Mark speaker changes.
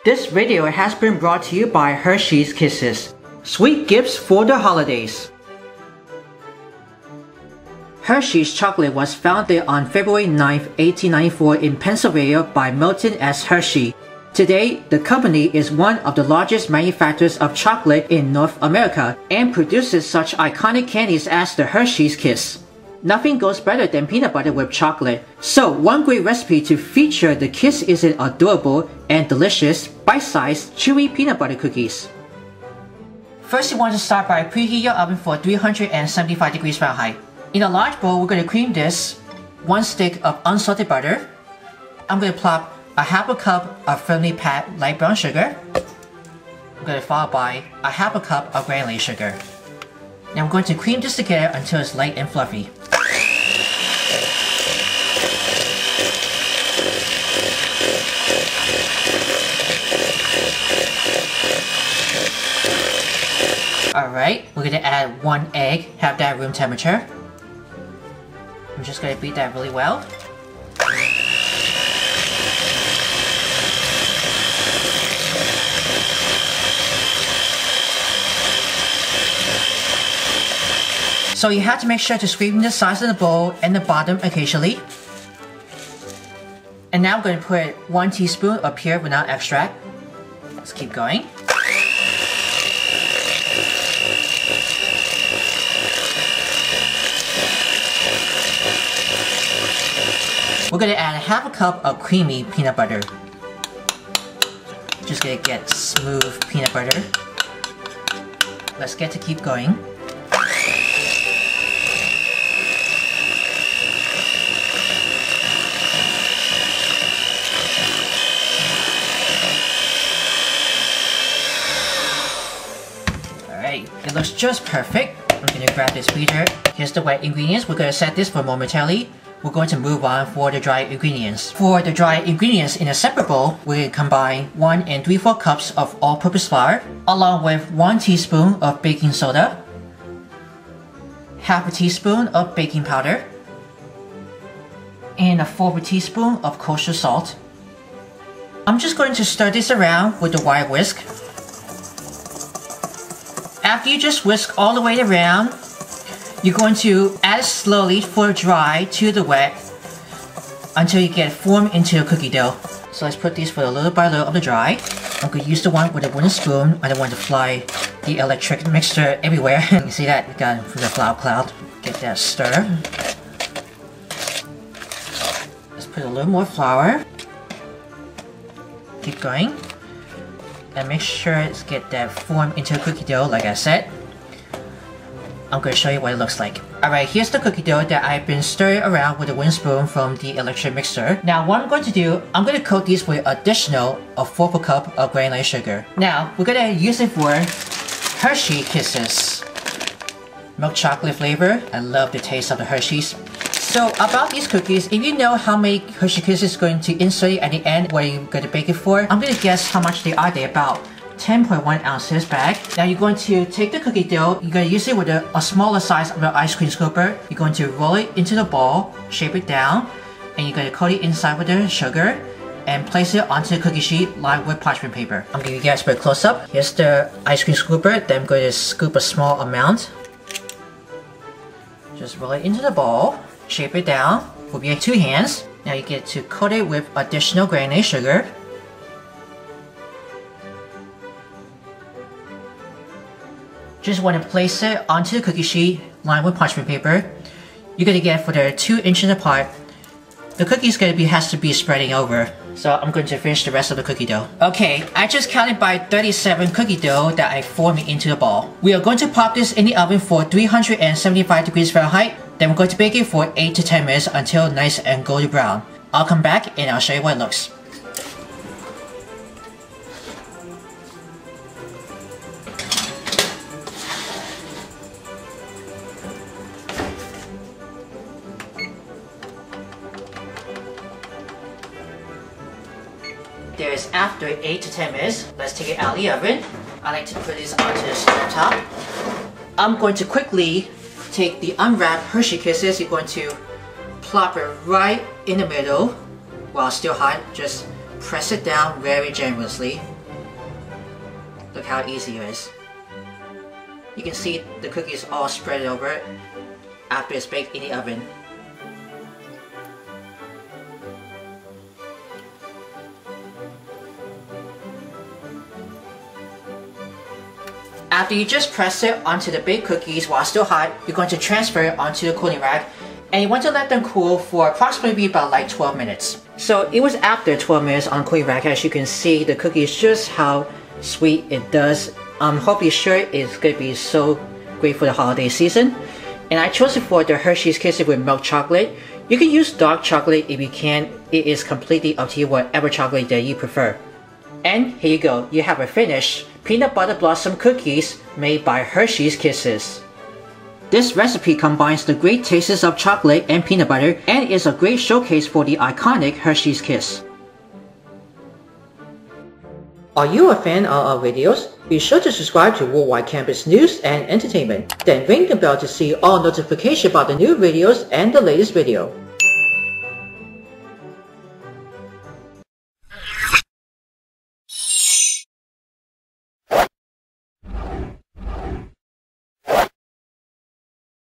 Speaker 1: This video has been brought to you by Hershey's Kisses, sweet gifts for the holidays. Hershey's chocolate was founded on February 9, 1894 in Pennsylvania by Milton S. Hershey. Today, the company is one of the largest manufacturers of chocolate in North America and produces such iconic candies as the Hershey's Kiss. Nothing goes better than peanut butter with chocolate, so one great recipe to feature the Kiss is an adorable and delicious, bite-sized, chewy peanut butter cookies. First, you want to start by preheat your oven for 375 degrees Fahrenheit. In a large bowl, we're going to cream this 1 stick of unsalted butter. I'm going to plop a half a cup of firmly packed light brown sugar. I'm going to follow by a half a cup of granulated sugar. Now I'm going to cream this together until it's light and fluffy. Alright, we're going to add 1 egg, have that room temperature. I'm just going to beat that really well. So you have to make sure to sweeten the sides of the bowl and the bottom occasionally. And now I'm going to put 1 teaspoon of pure vanilla extract. Let's keep going. We're going to add half a cup of creamy peanut butter. Just going to get smooth peanut butter. Let's get to keep going. Alright, it looks just perfect. I'm going to grab this beater. Here's the wet ingredients. We're going to set this for momentarily. We're going to move on for the dry ingredients. For the dry ingredients in a separate bowl, we will combine 1 3/4 cups of all-purpose flour, along with 1 teaspoon of baking soda, half a teaspoon of baking powder, and 1/4 teaspoon of kosher salt. I'm just going to stir this around with the wire whisk. After you just whisk all the way around, you're going to add it slowly for dry to the wet until you get formed into a cookie dough. So let's put these for a little by little of the dry. I'm going to use the one with a wooden spoon. I don't want to fly the electric mixture everywhere. You can see that? We got it from the flour cloud. Get that stir. Let's put a little more flour. Keep going. And make sure to get that formed into a cookie dough like I said. I'm going to show you what it looks like. Alright, here's the cookie dough that I've been stirring around with a wooden spoon from the electric mixer. Now what I'm going to do, I'm going to coat these with additional 1/4 cup of granulated sugar. Now, we're going to use it for Hershey Kisses. Milk chocolate flavor. I love the taste of the Hershey's. So about these cookies, if you know how many Hershey Kisses is going to insert at the end, what you're going to bake it for, I'm going to guess how much they are. They're about 10.1 ounces bag. Now you're going to take the cookie dough, you're going to use it with a smaller size of the ice cream scooper. You're going to roll it into the ball, shape it down, and you're going to coat it inside with the sugar and place it onto the cookie sheet lined with parchment paper. I'm going to give you guys a bit close up. Here's the ice cream scooper. Then I'm going to scoop a small amount. Just roll it into the ball, shape it down with your 2 hands. Now you get to coat it with additional granulated sugar. Just want to place it onto the cookie sheet lined with parchment paper. You're going to get for the 2 inches apart. The cookie is going to has to be spreading over. So I'm going to finish the rest of the cookie dough. Okay, I just counted by 37 cookie dough that I formed into the ball. We are going to pop this in the oven for 375 degrees Fahrenheit. Then we're going to bake it for 8 to 10 minutes until nice and golden brown. I'll come back and I'll show you what it looks. There's after 8 to 10 minutes. Let's take it out of the oven. I like to put this onto the stove top. I'm going to quickly take the unwrapped Hershey Kisses. You're going to plop it right in the middle while still hot. Just press it down very generously. Look how easy it is. You can see the cookies all spread over it after it's baked in the oven. After you just press it onto the baked cookies while still hot, you're going to transfer it onto the cooling rack, and you want to let them cool for approximately about like 12 minutes. So it was after 12 minutes on cooling rack. As you can see, the cookies just how sweet it does. I'm hopefully sure it's going to be so great for the holiday season. And I chose it for the Hershey's Kisses with milk chocolate. You can use dark chocolate if you can. It is completely up to you, whatever chocolate that you prefer. And here you go, you have a finished peanut butter blossom cookies made by Hershey's Kisses. This recipe combines the great tastes of chocolate and peanut butter and is a great showcase for the iconic Hershey's Kiss. Are you a fan of our videos? Be sure to subscribe to Worldwide Campus News and Entertainment. Then ring the bell to see all notifications about the new videos and the latest video.